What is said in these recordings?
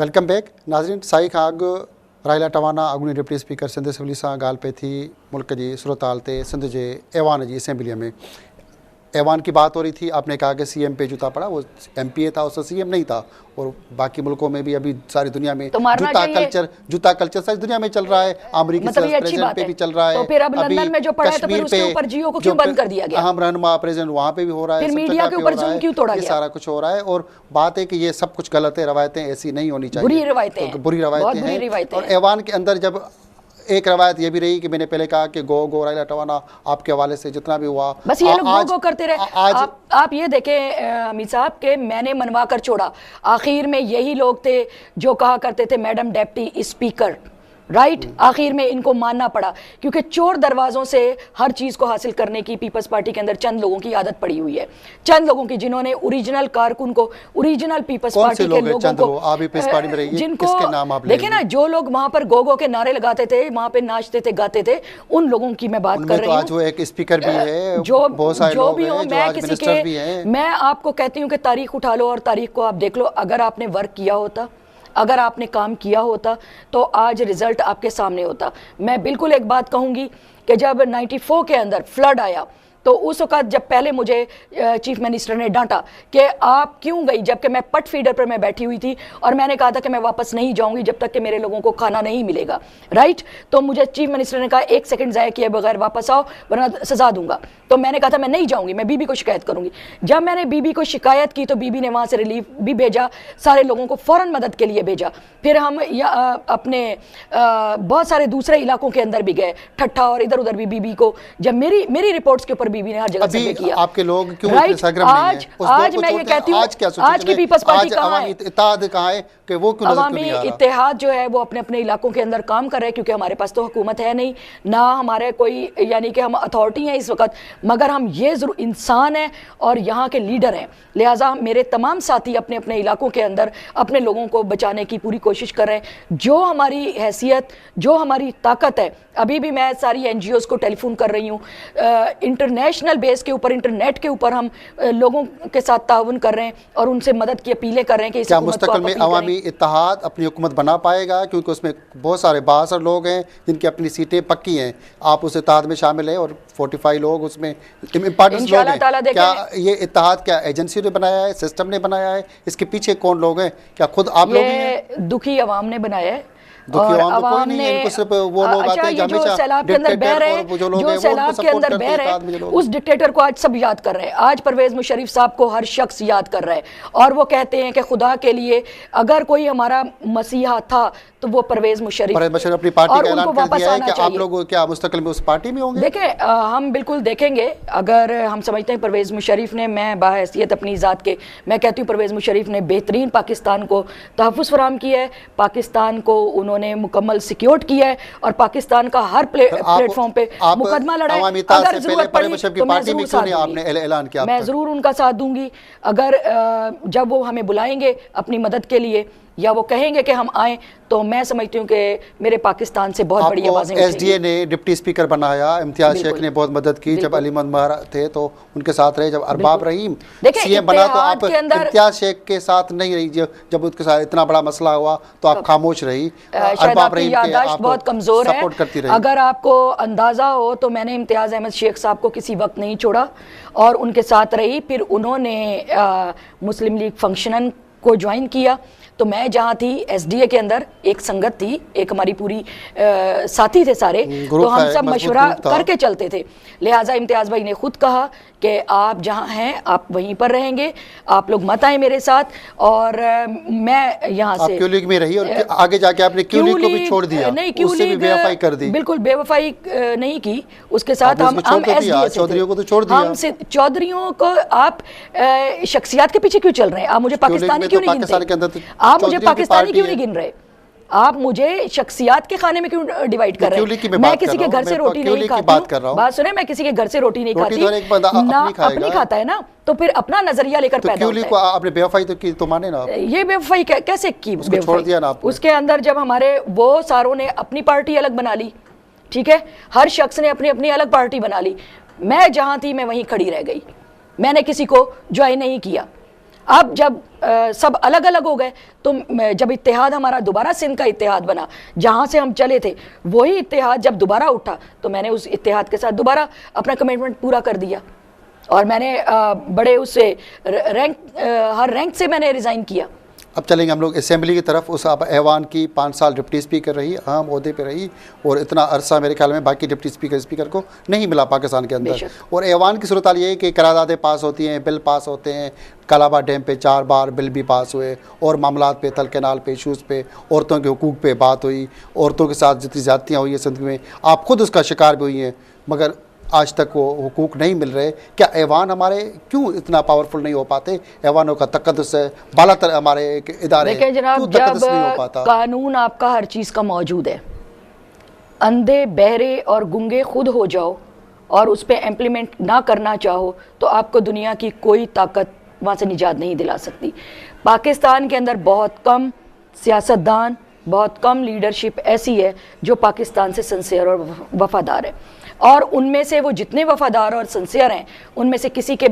Welcome back नाज़रीन। साई खां अॻु राहिला टवाना अॻूणी डिप्टी स्पीकर सिंध असेंबली सां ॻाल्हि पई थी मुल्क जी सूरत हाल ते सिंध जे ऐवान जी असेंबलीअ में। ऐवान की बात हो रही थी, आपने कहा कि सीएम पे जूता पड़ा, वो एमपीए था, उससे सीएम नहीं था। और बाकी मुल्कों में भी अभी सारी दुनिया में जूता कल्चर सारी दुनिया में चल रहा है। अमेरिकी प्रेसिडेंट पे भी चल रहा है। तो फिर अब लंदन में जो पड़ा है तो फिर उसके ऊपर जियो को क्यों बंद कर दिया गया? अहम रहनुमा प्रेसिडेंट वहाँ पे भी हो रहा है, फिर मीडिया के ऊपर जूम क्यों तोड़ा गया? ये सारा कुछ हो रहा है और बात है कि ये सब कुछ गलत है, रवायतें ऐसी नहीं होनी चाहिए, बुरी रवायतें हैं। और ऐवान के अंदर जब एक रवायत ये भी रही कि मैंने पहले कहा कि गो राहिला टवाना आपके हवाले से जितना भी हुआ बस ये लोग गो करते रहे। आप ये देखें अमीर साहब के मैंने मनवा कर छोड़ा, आखिर में यही लोग थे जो कहा करते थे मैडम डेप्टी स्पीकर, राइट? आखिर में इनको मानना पड़ा क्योंकि चोर दरवाजों से हर चीज को हासिल करने की पीपल्स पार्टी के अंदर चंद लोगों की आदत पड़ी हुई है, चंद लोगों की जिन्होंने ओरिजिनल कारकुन को, ओरिजिनल पीपल्स पार्टी के लोगों को, जिनको देखे ना, जो लोग वहां पर गो के नारे लगाते थे, वहां पे नाचते थे, गाते थे, उन लोगों की मैं बात कर रही हूँ। एक स्पीकर भी है, जो भी हो, मैं किसी के, मैं आपको कहती हूँ कि तारीख उठा लो और तारीख को आप देख लो। अगर आपने वर्क किया होता, अगर आपने काम किया होता तो आज रिजल्ट आपके सामने होता। मैं बिल्कुल एक बात कहूंगी कि जब 94 के अंदर फ्लड आया तो उस वक्त जब पहले मुझे चीफ मिनिस्टर ने डांटा कि आप क्यों गई, जबकि मैं पट फीडर पर मैं बैठी हुई थी और मैंने कहा था कि मैं वापस नहीं जाऊंगी जब तक कि मेरे लोगों को खाना नहीं मिलेगा, राइट? तो मुझे चीफ मिनिस्टर ने कहा एक सेकंड ज़ाया किए बगैर वापस आओ वरना सजा दूंगा। तो मैंने कहा था मैं नहीं जाऊंगी, मैं बीबी को शिकायत करूंगी। जब मैंने बीबी को शिकायत की तो बीबी ने वहाँ से रिलीफ भी भेजा, सारे लोगों को फ़ौरन मदद के लिए भेजा। फिर हम अपने बहुत सारे दूसरे इलाकों के अंदर भी गए, ठट्ठा और इधर उधर भी बीबी को, जब मेरी रिपोर्ट्स के ऊपर बीबी ने हर जगह सर्वे किया। आपके लोग क्यों इतने सरगर्म नहीं हैं? आज मैं ये कहती हूँ, आज की पीपल्स पार्टी कहाँ है? इत्तेहाद कहाँ है कि वो क्यों नजर नहीं आ रहा? इत्तेहाद जो है वो अपने अपने इलाकों के अंदर काम कर रहे हैं क्योंकि हमारे पास तो हुकूमत है नहीं, ना हमारे कोई यानी कि हम अथॉरिटी हैं इस वक्त, मगर हम ये जरूर इंसान हैं और यहाँ के लीडर हैं। लिहाजा मेरे तमाम साथी अपने अपने इलाकों के अंदर अपने लोगों को बचाने की पूरी कोशिश कर रहे हैं। जो हमारी हैसियत, जो हमारी ताकत है, अभी भी मैं सारी एनजीओज़ को टेलीफोन कर रही हूँ, इंटरनेशनल बेस के ऊपर, इंटरनेट के ऊपर हम लोगों के साथ ताउन कर रहे हैं और उनसे मदद की अपीलें कर रहे हैं कि क्या मुस्तकबिल में अवामी इत्तेहाद अपनी हुकूमत बना पाएगा? क्योंकि उसमें बहुत सारे बासर लोग हैं जिनकी अपनी सीटें पक्की हैं, आप उस इत्तेहाद में शामिल हैं और 45 लोग उसमें इम्पोर्टेंट लोग हैं। क्या ये इत्तेहाद क्या एजेंसी ने बनाया है, सिस्टम ने बनाया है? इसके पीछे कौन लोग हैं? क्या खुद आप लोग हैं? दुखी अवाम ने बनाया है। और अवाम ने सिर्फ वो लोग आते हैं जो सैलाब के अंदर बह रहे हैं, जो सैलाब के अंदर बह रहे हैं, उस डिक्टेटर को आज सब याद कर रहे हैं। आज परवेज मुशर्रफ साहब को हर शख्स याद कर रहा है और वो कहते हैं कि खुदा के लिए अगर कोई हमारा मसीहा था तो वो परवेज मुशर्रफ अपनी पार्टी का ऐलान कर दिया है कि आप लोग क्या मुस्तकिल में उस पार्टी में होंगे? देखें, हम बिल्कुल देखेंगे। अगर हम समझते हैं परवेज मुशर्रफ ने, मैं बाहैसियत अपनी ज़ात के मैं कहती हूँ परवेज मुशर्रफ ने बेहतरीन पाकिस्तान को तहफ़्फ़ुज़ फराहम किया है, पाकिस्तान को उन्होंने मुकम्मल सिक्योर किया है और पाकिस्तान का हर प्लेटफॉर्म पे मुकदमा लड़ा है। अगर ज़रूरत पड़ी तो मैं ज़रूर उनका साथ दूंगी। अगर जब वो हमें बुलाएंगे अपनी मदद के लिए या वो कहेंगे कि हम आएँ तो मैं समझती हूँ कि मेरे पाकिस्तान से बहुत बड़ी आवाज़ें उठेंगी। एसडीए ने डिप्टी स्पीकर बनाया, इम्तियाज शेख ने बहुत मदद की, जब अली मोहम्मद महर थे तो उनके साथ रहे, जब अरबाब रहीम सीएम बना तो आप इम्तियाज शेख के साथ नहीं रही, जब उसके साथ इतना बड़ा मसला हुआ तो आप खामोश रही। अरबाब रहीम की याददाश्त बहुत कमज़ोर है। अगर आपको अंदाज़ा हो तो मैंने इम्तियाज़ अहमद शेख साहब को किसी वक्त नहीं छोड़ा और उनके साथ रही। फिर उन्होंने मुस्लिम लीग फंक्शनन को ज्वाइन किया तो मैं जहाँ थी एसडीए के अंदर एक संगत थी, एक हमारी पूरी साथी थे सारे, तो हम सब मशवरा करके चलते थे। लिहाजा इम्तियाज़ भाई ने खुद कहा कि आप जहाँ हैं आप वहीं पर रहेंगे, आप लोग मत आए मेरे साथ। और मैं यहाँ से क्यू लीग में रही और आगे जाके आपने क्यू लीग को भी छोड़ दिया। नहीं, क्यू लीग बेवफाई कर दी, बिल्कुल बेवफाई नहीं की। उसके साथ हम चौधरियों को तो छोड़ दिया। हम चौधरियों को आप शख्सियत के पीछे क्यों चल रहे हैं? आप मुझे पाकिस्तानी क्यों नहीं गिनते? आप मुझे पाकिस्तानी क्यों नहीं गिन रहे? आप मुझे शख्सियात के खाने में क्यों डिवाइड कर रहे हैं? मैं किसी के घर से रोटी नहीं खाती हूँ, बात सुने, मैं किसी के घर से रोटी नहीं खाती ना, अपनी खाता है ना, तो फिर अपना नजरिया लेकर पैदा होता है। आपने बेवफाई तो की तो माने ना, ये बेवफाई कैसे की? छोड़ दिया ना आपने। उसके अंदर जब हमारे वो सारों ने अपनी पार्टी अलग बना ली, ठीक है, हर शख्स ने अपनी अपनी अलग पार्टी बना ली, मैं जहाँ थी मैं वहीं खड़ी रह गई, मैंने किसी को ज्वाइन नहीं किया। اب جب سب الگ الگ ہو گئے تو جب اتحاد ہمارا دوبارہ سندھ کا اتحاد بنا, جہاں سے ہم چلے تھے وہی اتحاد جب دوبارہ اٹھا تو میں نے اس اتحاد کے ساتھ دوبارہ اپنا کمٹمنٹ پورا کر دیا, اور میں نے بڑے اس سے ہر رینک سے میں نے ریزائن کیا. اب چلیں گے ہم لوگ اسمبلی کی طرف. اس ایوان کی 5 سال ڈپٹی اسپیکر رہی, اہم عہدے پہ رہی, اور اتنا عرصہ میرے خیال میں باقی ڈپٹی اسپیکر کو نہیں ملا پاکستان کے اندر. اور ایوان کی صورتحال یہ ہے کہ قراردادیں پاس ہوتی ہیں, بل پاس ہوتے ہیں. کالابا ڈیم پہ 4 بار بل بھی پاس ہوئے, اور معاملات پہ, تل کینال پہ, ایشوز پہ, عورتوں کے حقوق پہ بات ہوئی, عورتوں کے ساتھ جتنی زیادتیاں ہوئی ہیں سندھ میں, آپ خود اس کا شکار بھی ہوئی ہیں, مگر آج تک وہ حقوق نہیں مل رہے. کیا ایوان ہمارے کیوں اتنا پاورفل نہیں ہو پاتے؟ ایوانوں کا تقدس ہے, بالا تر ہمارے ادارے, دیکھیں جناب, جب قانون آپ کا ہر چیز کا موجود ہے, اندھے بہرے اور گنگے خود ہو جاؤ اور اس پہ امپلیمنٹ نہ کرنا چاہو تو آپ کو دنیا کی کوئی طاقت وہاں سے نجات نہیں دلا سکتی. پاکستان کے اندر بہت کم سیاستدان, بہت کم لیڈرشپ ایسی ہے جو پاکستان سے سنسیئر اور وفادار ہے, اور ان میں سے وہ جتنے وفادار اور سنسیئر ہیں ان میں سے کسی کے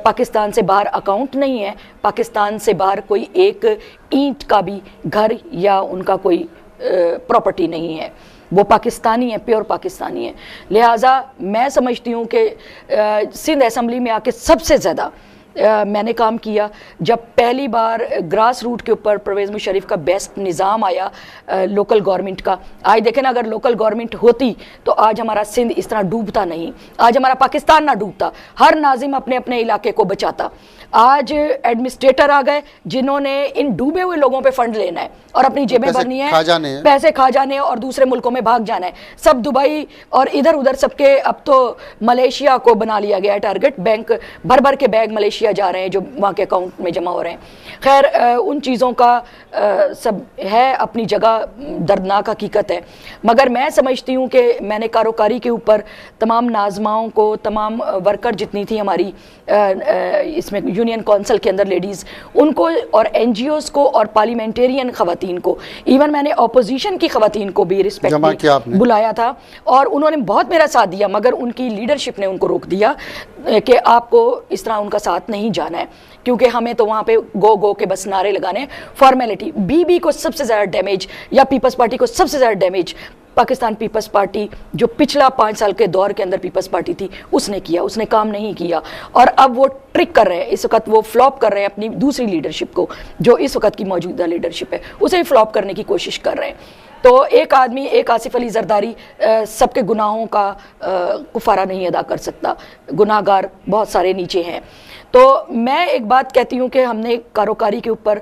پاکستان سے باہر اکاؤنٹ نہیں ہے, پاکستان سے باہر کوئی ایک اینٹ کا بھی گھر یا ان کا کوئی پراپرٹی نہیں ہے, وہ پاکستانی ہیں, پیور پاکستانی ہیں. لہٰذا میں سمجھتی ہوں کہ سندھ اسمبلی میں آ کے سب سے زیادہ میں نے کام کیا جب پہلی بار گراس روٹ کے اوپر پرویز مشرف کا بیسٹ نظام آیا لوکل گورنمنٹ کا. آج دیکھیں نا, اگر لوکل گورنمنٹ ہوتی تو آج ہمارا سندھ اس طرح ڈوبتا نہیں, آج ہمارا پاکستان نہ ڈوبتا, ہر ناظم اپنے اپنے علاقے کو بچاتا. آج ایڈمنسٹریٹر آ گئے جنہوں نے ان ڈوبے ہوئے لوگوں پہ فنڈ لینا ہے اور اپنی جیبیں بھرنی ہے, پیسے کھا جانے ہیں اور دوسرے ملکوں میں بھاگ جانا ہے. سب دبئی اور ادھر ادھر سب کے, اب تو ملیشیا کو بنا لیا گیا ہے ٹارگٹ, بینک بھر بھر کے بیگ ملیشیا جا رہے ہیں جو وہاں کے اکاؤنٹ میں جمع ہو رہے ہیں. خیر ان چیزوں کا سب ہے اپنی جگہ, دردناک حقیقت ہے, مگر میں سمجھتی ہوں کہ میں نے کاروکاری کے اوپر تمام ناظماؤں کو, تمام ورکر جتنی تھی ہماری اس میں یونین کونسل کے اندر لیڈیز, ان کو اور این جی اوز کو اور پارلیمنٹیرین خواتین کو, ایون میں نے اپوزیشن کی خواتین کو بھی رسپیکٹ بلایا تھا اور انہوں نے بہت میرا ساتھ دیا, مگر ان کی لیڈرشپ نے ان کو روک دیا کہ آپ کو اس طرح ان کا ساتھ نہیں جانا ہے, کیونکہ ہمیں تو وہاں پہ گو کے بس نعرے لگانے فارمیلٹی. بی کو سب سے زیادہ ڈیمیج, یا پیپلز پارٹی کو سب سے زیادہ ڈیمیج پاکستان پیپلز پارٹی جو پچھلا 5 سال کے دور کے اندر پیپلز پارٹی تھی اس نے کیا, اس نے کام نہیں کیا. اور اب وہ ٹرک کر رہے ہیں, اس وقت وہ فلاپ کر رہے ہیں اپنی دوسری لیڈرشپ کو, جو اس وقت کی موجودہ لیڈرشپ ہے اسے ہی فلاپ کرنے کی کوشش کر رہے ہیں. تو ایک آدمی, ایک آصف علی زرداری سب کے گناہوں کا کفارہ نہیں ادا کر سکتا, گناہ گار بہت سارے نیچے ہیں. تو میں ایک بات کہتی ہوں کہ ہم نے کاروکاری کے اوپر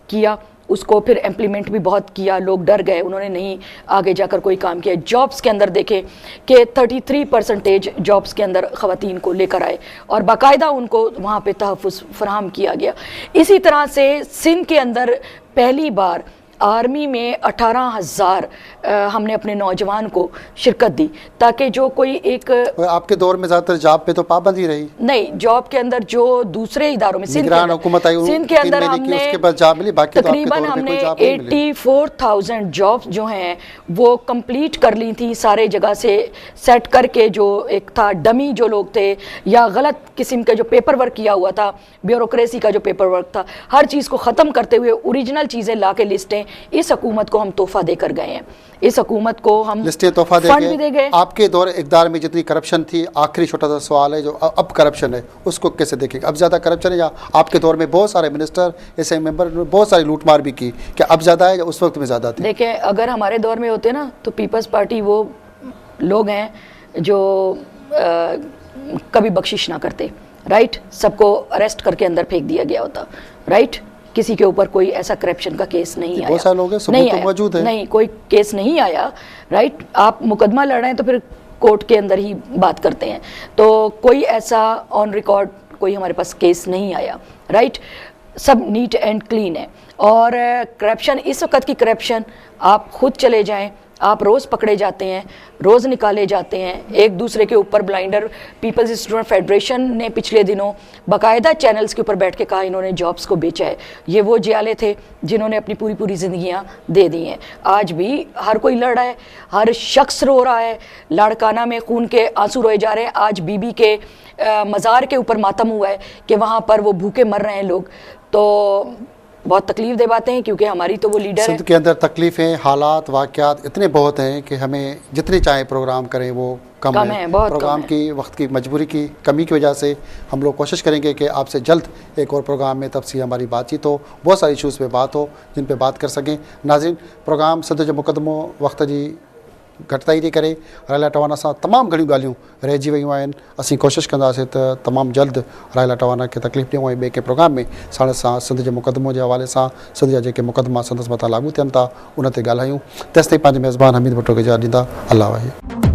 کیا, اس کو پھر امپلیمنٹ بھی بہت کیا, لوگ ڈر گئے, انہوں نے نہیں آگے جا کر کوئی کام کیا. جابس کے اندر دیکھیں کہ 33% جابس کے اندر خواتین کو لے کر آئے اور باقاعدہ ان کو وہاں پہ تحفظ فراہم کیا گیا. اسی طرح سے سندھ کے اندر پہلی بار آرمی میں 18,000 ہم نے اپنے نوجوان کو شرکت دی, تاکہ جو کوئی ایک, آپ کے دور میں زیادہ تر جاب پہ تو پابندی رہی نہیں, جاب کے اندر جو دوسرے اداروں میں سندھ کے اندر ہم نے تقریباً ہم نے 84,000 جاب جو ہیں وہ کمپلیٹ کر لی تھی, سارے جگہ سے سیٹ کر کے. جو ایک تھا ڈمی جو لوگ تھے یا غلط قسم کا جو پیپر ورک کیا ہوا تھا, بیوروکریسی کا جو پیپر ورک تھا, ہر چیز کو ختم کرتے ہوئے اوریجنل چیزیں لا کے لسٹیں اس حکومت کو ہم تحفہ دے کر گئے ہیں. اس حکومت کو ہم فنڈ بھی دے گئے. آپ کے دور اقتدار میں جتنی کرپشن تھی, آخری چھوٹا سا سوال ہے, جو اب کرپشن ہے اس کو کیسے دیکھیں گے؟ اب زیادہ کرپشن ہے یا آپ کے دور میں بہت سارے منسٹر ایسے ممبر بہت ساری لوٹ مار بھی کی, کیا اب زیادہ ہے یا اس وقت میں زیادہ تھی؟ دیکھیں, اگر ہمارے دور میں ہوتے نا تو پیپلز پارٹی وہ لوگ ہیں جو کبھی بخشش نہ کرتے, رائٹ, سب کو اریسٹ کر کے اندر پھینک دیا گیا ہوتا, رائٹ, کسی کے اوپر کوئی ایسا کرپشن کا کیس نہیں آیا, بہت سارے لوگ ہیں, ثبوت تو موجود ہے, نہیں کوئی کیس نہیں آیا, رائٹ. آپ مقدمہ لڑ رہے ہیں تو پھر کورٹ کے اندر ہی بات کرتے ہیں, تو کوئی ایسا آن ریکارڈ کوئی ہمارے پاس کیس نہیں آیا, رائٹ. سب نیٹ اینڈ کلین ہے. اور کرپشن, اس وقت کی کرپشن آپ خود چلے جائیں, آپ روز پکڑے جاتے ہیں, روز نکالے جاتے ہیں ایک دوسرے کے اوپر. بلائنڈر پیپلز اسٹوڈنٹ فیڈریشن نے پچھلے دنوں باقاعدہ چینلز کے اوپر بیٹھ کے کہا انہوں نے جابس کو بیچا ہے. یہ وہ جیالے تھے جنہوں نے اپنی پوری زندگیاں دے دی ہیں. آج بھی ہر کوئی لڑ رہا ہے, ہر شخص رو رہا ہے, لاڑکانہ میں خون کے آنسو روئے جا رہے ہیں. آج بی بی کے मज़ार के ऊपर मातम हुआ है कि वहाँ पर वो भूखे मर रहे हैं लोग, तो बहुत तकलीफ दे बातें हैं, क्योंकि हमारी तो वो लीडर है। सिंध के अंदर तकलीफ़ें, हालात, वाक़यात इतने बहुत हैं कि हमें जितने चाहे प्रोग्राम करें वो कम है। बहुत प्रोग्राम कम की वक्त की मजबूरी की कमी की वजह से हम लोग कोशिश करेंगे कि आपसे जल्द एक और प्रोग्राम में तफसील हमारी बातचीत हो, बहुत सारी इशूज़ पे बात हो जिन पे बात कर सकें। नाज़रीन, प्रोग्राम सिंध जो मुक़दमो वक्त जी घटिताई थी करे रायला टवाना सां तमामु घणियूं ॻाल्हियूं रहिजी वियूं आहिनि। असीं कोशिशि कंदासीं त तमामु जल्द रायला टवाना खे तकलीफ़ ॾियूं ऐं ॿिए के प्रोग्राम में साण सां सिंध जे मुक़दमो जे हवाले सां सिंध जा जेके मुक़दमा संदसि मथां लागू थियनि था उन ते ॻाल्हायूं। तेसिताईं पंहिंजे मेज़बान हमीद भुट्टो खे इजाज़त ॾींदा। अल्लाह वाहे।